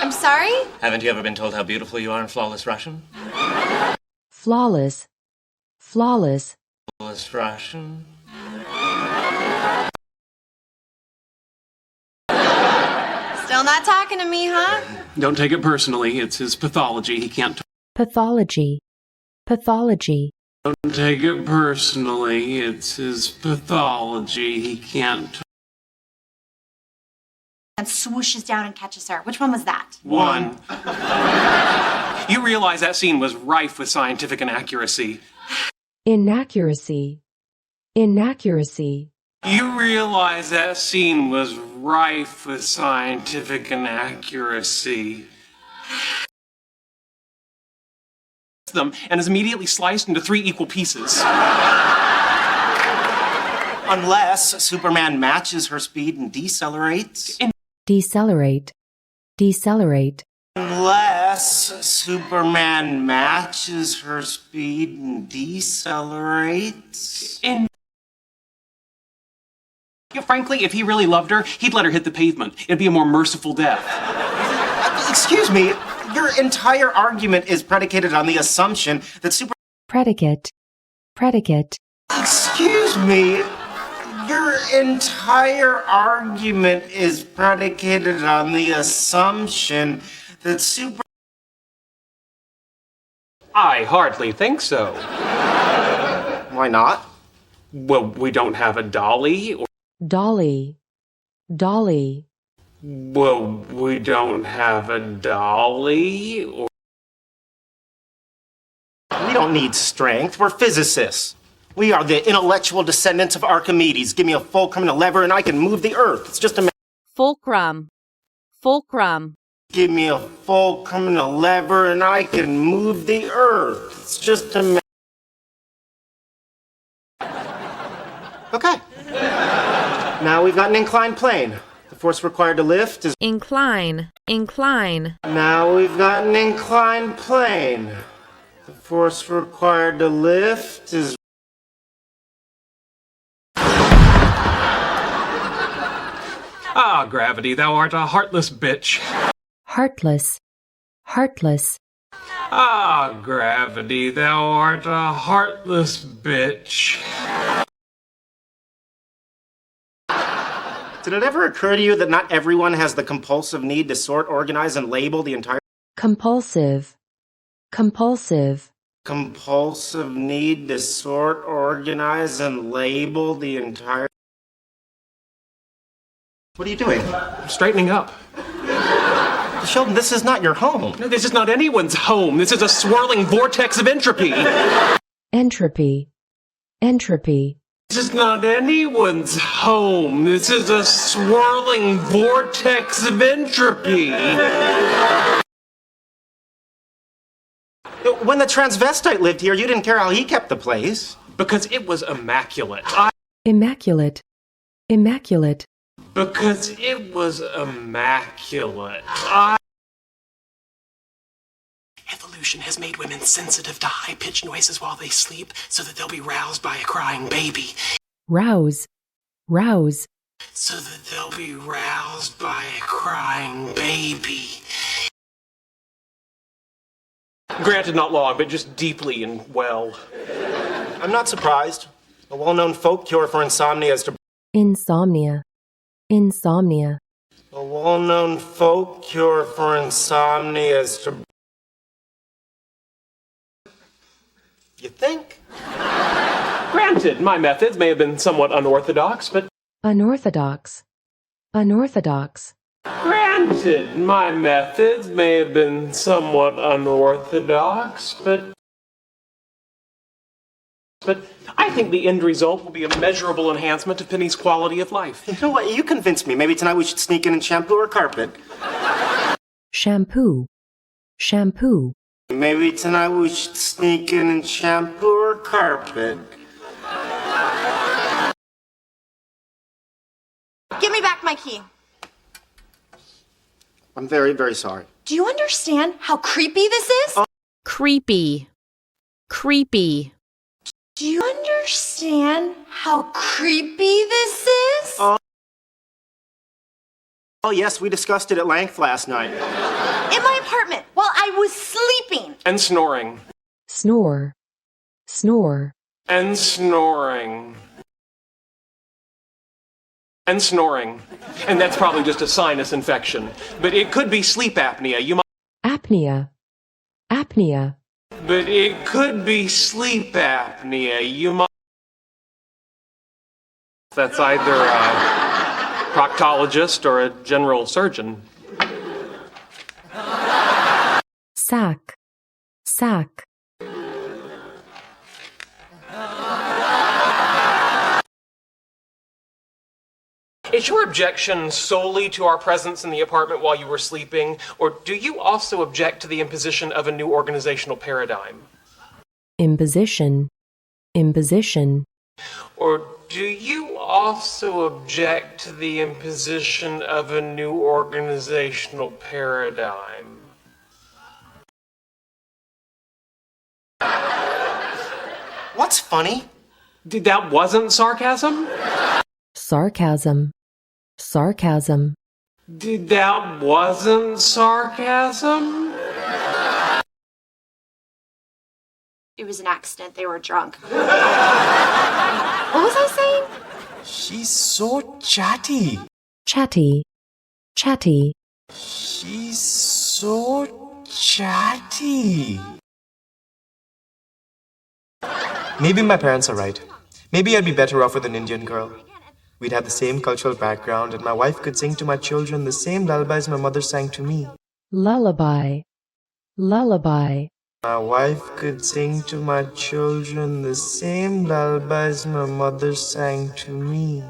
I'm sorry? Haven't you ever been told how beautiful you are in flawless Russian? Flawless. Flawless. Flawless Russian. Still not talking to me, huh? Don't take it personally. It's his pathology. He can't. Pathology. Pathology. Don't take it personally. It's his pathology. He can't. And swooshes down and catches her. Which one was that? One. You realize that scene was rife with scientific inaccuracy. Inaccuracy. Inaccuracy. You realize that scene was rife with scientific inaccuracy. Them and is immediately sliced into 3 equal pieces. Unless Superman matches her speed and decelerates. Decelerate. Decelerate. Unless Superman matches her speed and decelerates. Frankly, if he really loved her, he'd let her hit the pavement. It'd be a more merciful death. Excuse me, your entire argument is predicated on the assumption that Predicate. Predicate. Excuse me, your entire argument is predicated on the assumption that I hardly think so. Why not? Well, we don't have a dolly. Dolly. Dolly. Well, we don't have a dolly. We don't need strength. We're physicists. We are the intellectual descendants of Archimedes. Give me a fulcrum and a lever and I can move the earth. It's just a Fulcrum. Fulcrum. Give me a fulcrum and a lever and I can move the earth. It's just a Okay. Now we've got an inclined plane. The force required to lift is Incline. Incline. Now we've got an inclined plane. The force required to lift is Ah, gravity, thou art a heartless bitch. Heartless. Heartless. Ah, gravity, thou art a heartless bitch. Did it ever occur to you that not everyone has the compulsive need to sort, organize, and label the entire Compulsive. Compulsive. compulsive need to sort, organize, and label the entire What are you doing? I'm straightening up. Sheldon, this is not your home. No, this is not anyone's home. This is a swirling vortex of entropy. Entropy. Entropy. This is not anyone's home. This is a swirling vortex of entropy. When the transvestite lived here, you didn't care how he kept the place. Because it was immaculate. Immaculate. Immaculate. Because it was immaculate. Evolution has made women sensitive to high-pitched noises while they sleep so that they'll be roused by a crying baby. Rouse. Rouse. So that they'll be roused by a crying baby. Granted, not long, but just deeply and well. I'm not surprised. A well-known folk cure for insomnia is to Insomnia. Insomnia. A well-known folk cure for insomnia is to You think? Granted, my methods may have been somewhat unorthodox, but Unorthodox. Unorthodox. Granted, my methods may have been somewhat unorthodox, but I think the end result will be a measurable enhancement of Penny's quality of life. You know what? You convinced me. Maybe tonight we should sneak in and shampoo her carpet. Shampoo. Shampoo. Maybe tonight we should sneak in and shampoo her carpet. Give me back my key. I'm very, very sorry. Do you understand how creepy this is? Creepy. Creepy. Do you understand how creepy this is? Oh, yes, we discussed it at length last night. In my apartment while I was sleeping. And snoring. snore, snore, And snoring. And snoring. And that's probably just a sinus infection. But it could be sleep apnea. You might. apnea, apnea, But it could be sleep apnea. You might. That's either a proctologist or a general surgeon. sack, sack, Is your objection solely to our presence in the apartment while you were sleeping, or do you also object to the imposition of a new organizational paradigm? imposition, imposition, Or do you also object to the imposition of a new organizational paradigm? What's funny? That wasn't sarcasm? sarcasm, sarcasm, That wasn't sarcasm? It was an accident. They were drunk. What was I saying? She's so chatty. chatty, chatty, She's so chatty. Maybe my parents are right. Maybe I'd be better off with an Indian girl. We'd have the same cultural background, and my wife could sing to my children the same lullabies my mother sang to me. lullaby, lullaby, My wife could sing to my children the same lullabies my mother sang to me.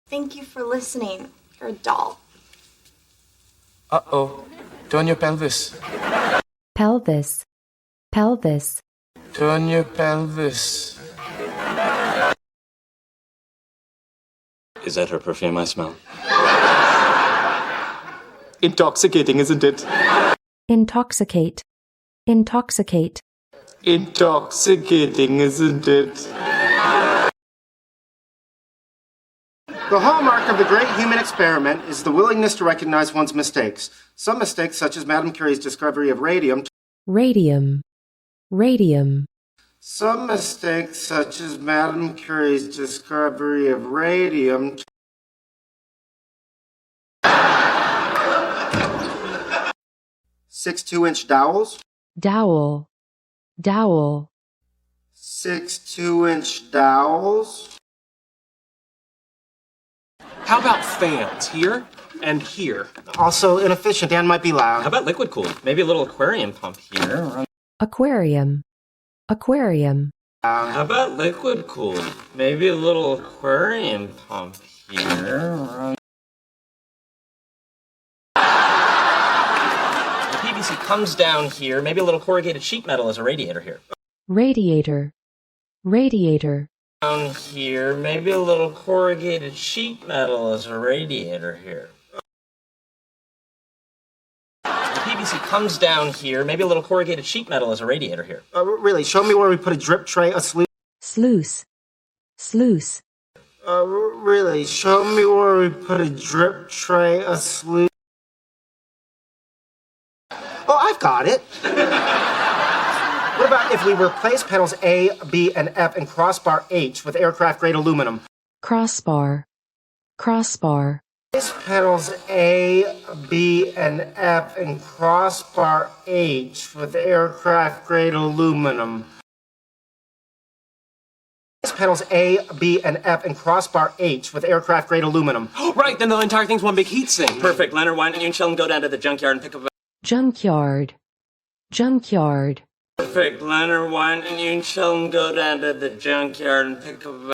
Thank you for listening. You're a doll. Uh-oh. Turn your pelvis. pelvis, pelvis, Turn your pelvis. Is that her perfume I smell? Intoxicating, isn't it? intoxicate, intoxicate, Intoxicating, isn't it? The hallmark of the great human experiment is the willingness to recognize one's mistakes. Some mistakes, such as Madame Curie's discovery of radium. radium, radium, Some mistakes, such as Madame Curie's discovery of radium. 6 2-inch dowels. dowel, dowel, 6 2-inch dowels. How about fans here and here? Also inefficient and might be How loud. about liquid cooled? Maybe a little aquarium pump here. aquarium, aquarium, How about liquid cooled? Maybe a little aquarium pump here. The PVC comes down here. Maybe a little corrugated sheet metal as a radiator here. radiator, radiator, Down here, maybe a little corrugated sheet metal as a radiator here. The PVC comes down here. Maybe a little corrugated sheet metal as a radiator here. Really, show me where we put a drip tray, a sluice. sluice, sluice, Really, show me where we put a drip tray, a sluice. Oh, I've got it. What about if we replace panels A, B, and F and crossbar H with aircraft-grade aluminum? crossbar, crossbar, Replace panels A, B, and F and crossbar H with aircraft-grade aluminum. Replace panels A, B, and F and crossbar H with aircraft-grade aluminum. Right, then the entire thing's one big heat sink. Perfect. Leonard, why don't you and Sheldon go down to the junkyard and pick up a... junkyard, junkyard, Perfect. Leonard, why don't you and Sheldon go down to the junkyard and pick up a...